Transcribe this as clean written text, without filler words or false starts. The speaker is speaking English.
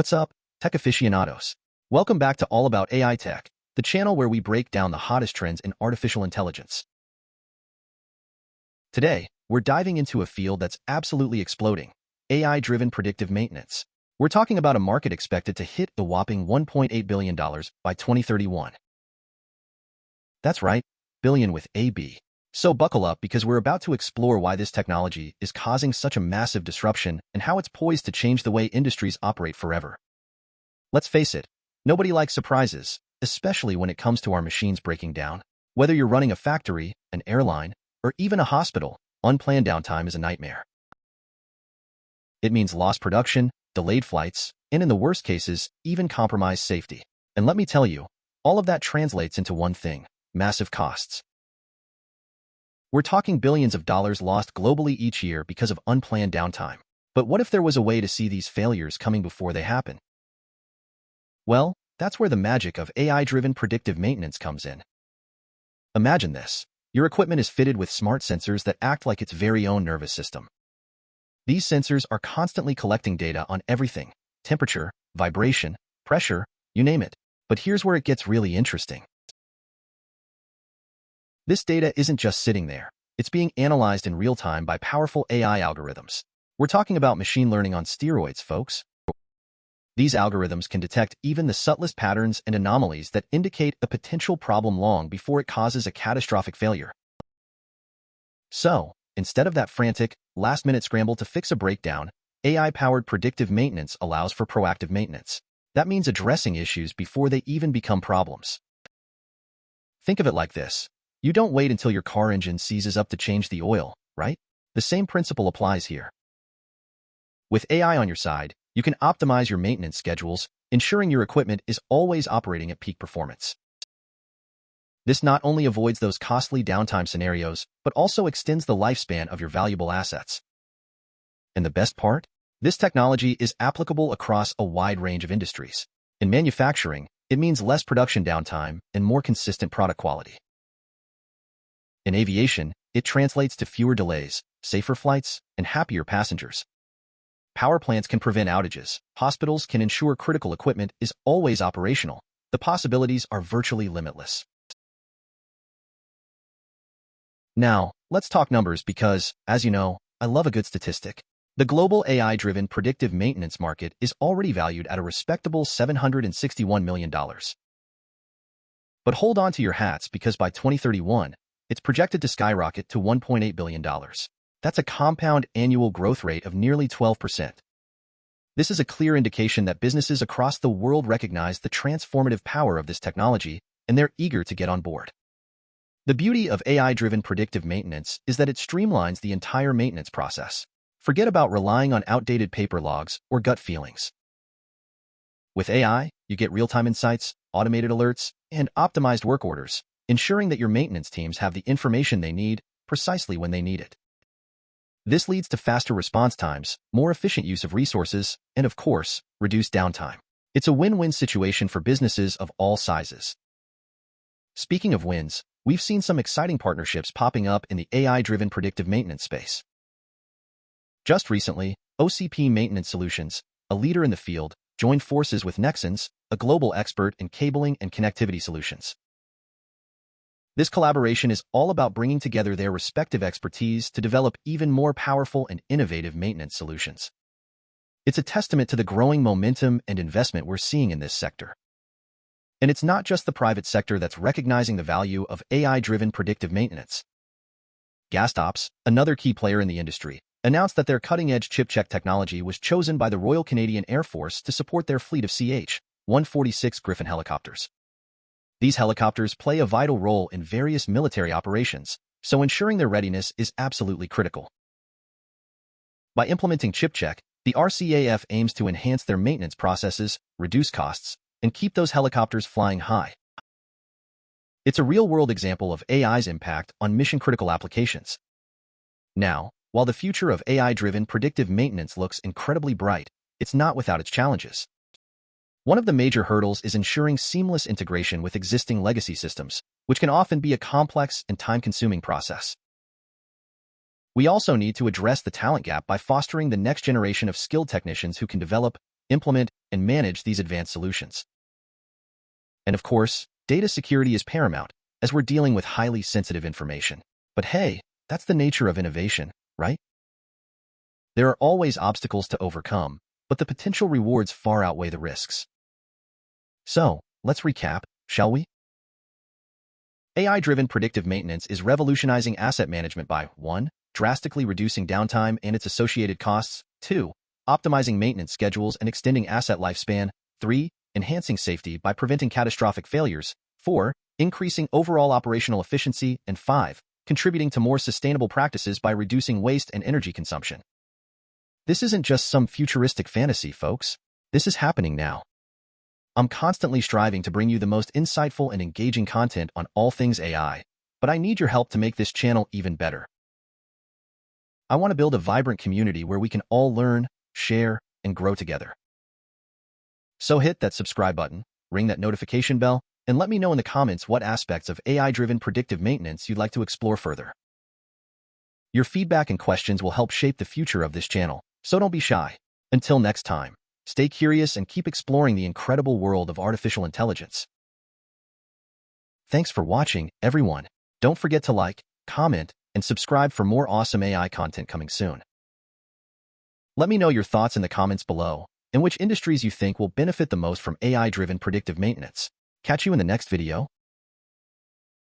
What's up, tech aficionados? Welcome back to All About AI Tech, the channel where we break down the hottest trends in artificial intelligence. Today, we're diving into a field that's absolutely exploding, AI-driven predictive maintenance. We're talking about a market expected to hit the whopping $1.8 billion by 2031. That's right, billion with a B. So buckle up because we're about to explore why this technology is causing such a massive disruption and how it's poised to change the way industries operate forever. Let's face it, nobody likes surprises, especially when it comes to our machines breaking down. Whether you're running a factory, an airline, or even a hospital, unplanned downtime is a nightmare. It means lost production, delayed flights, and in the worst cases, even compromised safety. And let me tell you, all of that translates into one thing: massive costs. We're talking billions of dollars lost globally each year because of unplanned downtime. But what if there was a way to see these failures coming before they happen? Well, that's where the magic of AI-driven predictive maintenance comes in. Imagine this. Your equipment is fitted with smart sensors that act like its very own nervous system. These sensors are constantly collecting data on everything: temperature, vibration, pressure, you name it. But here's where it gets really interesting. This data isn't just sitting there. It's being analyzed in real time by powerful AI algorithms. We're talking about machine learning on steroids, folks. These algorithms can detect even the subtlest patterns and anomalies that indicate a potential problem long before it causes a catastrophic failure. So, instead of that frantic, last-minute scramble to fix a breakdown, AI-powered predictive maintenance allows for proactive maintenance. That means addressing issues before they even become problems. Think of it like this. You don't wait until your car engine seizes up to change the oil, right? The same principle applies here. With AI on your side, you can optimize your maintenance schedules, ensuring your equipment is always operating at peak performance. This not only avoids those costly downtime scenarios, but also extends the lifespan of your valuable assets. And the best part? This technology is applicable across a wide range of industries. In manufacturing, it means less production downtime and more consistent product quality. In aviation, it translates to fewer delays, safer flights, and happier passengers. Power plants can prevent outages. Hospitals can ensure critical equipment is always operational. The possibilities are virtually limitless. Now, let's talk numbers because, as you know, I love a good statistic. The global AI-driven predictive maintenance market is already valued at a respectable $761 million. But hold on to your hats because by 2031, it's projected to skyrocket to $1.8 billion. That's a compound annual growth rate of nearly 12%. This is a clear indication that businesses across the world recognize the transformative power of this technology, and they're eager to get on board. The beauty of AI-driven predictive maintenance is that it streamlines the entire maintenance process. Forget about relying on outdated paper logs or gut feelings. With AI, you get real-time insights, automated alerts, and optimized work orders, ensuring that your maintenance teams have the information they need precisely when they need it. This leads to faster response times, more efficient use of resources, and of course, reduced downtime. It's a win-win situation for businesses of all sizes. Speaking of wins, we've seen some exciting partnerships popping up in the AI-driven predictive maintenance space. Just recently, OCP Maintenance Solutions, a leader in the field, joined forces with Nexans, a global expert in cabling and connectivity solutions. This collaboration is all about bringing together their respective expertise to develop even more powerful and innovative maintenance solutions. It's a testament to the growing momentum and investment we're seeing in this sector. And it's not just the private sector that's recognizing the value of AI-driven predictive maintenance. Gastops, another key player in the industry, announced that their cutting-edge chip-check technology was chosen by the Royal Canadian Air Force to support their fleet of CH-146 Griffon helicopters. These helicopters play a vital role in various military operations, so ensuring their readiness is absolutely critical. By implementing ChipCheck, the RCAF aims to enhance their maintenance processes, reduce costs, and keep those helicopters flying high. It's a real-world example of AI's impact on mission-critical applications. Now, while the future of AI-driven predictive maintenance looks incredibly bright, it's not without its challenges. One of the major hurdles is ensuring seamless integration with existing legacy systems, which can often be a complex and time-consuming process. We also need to address the talent gap by fostering the next generation of skilled technicians who can develop, implement, and manage these advanced solutions. And of course, data security is paramount, as we're dealing with highly sensitive information. But hey, that's the nature of innovation, right? There are always obstacles to overcome, but the potential rewards far outweigh the risks. So, let's recap, shall we? AI-driven predictive maintenance is revolutionizing asset management by 1. Drastically reducing downtime and its associated costs, 2. Optimizing maintenance schedules and extending asset lifespan, 3. Enhancing safety by preventing catastrophic failures, 4. Increasing overall operational efficiency, and 5. Contributing to more sustainable practices by reducing waste and energy consumption. This isn't just some futuristic fantasy, folks. This is happening now. I'm constantly striving to bring you the most insightful and engaging content on all things AI, but I need your help to make this channel even better. I want to build a vibrant community where we can all learn, share, and grow together. So hit that subscribe button, ring that notification bell, and let me know in the comments what aspects of AI-driven predictive maintenance you'd like to explore further. Your feedback and questions will help shape the future of this channel, so don't be shy. Until next time, stay curious and keep exploring the incredible world of artificial intelligence. Thanks for watching, everyone. Don't forget to like, comment, and subscribe for more awesome AI content coming soon. Let me know your thoughts in the comments below, and which industries you think will benefit the most from AI-driven predictive maintenance. Catch you in the next video.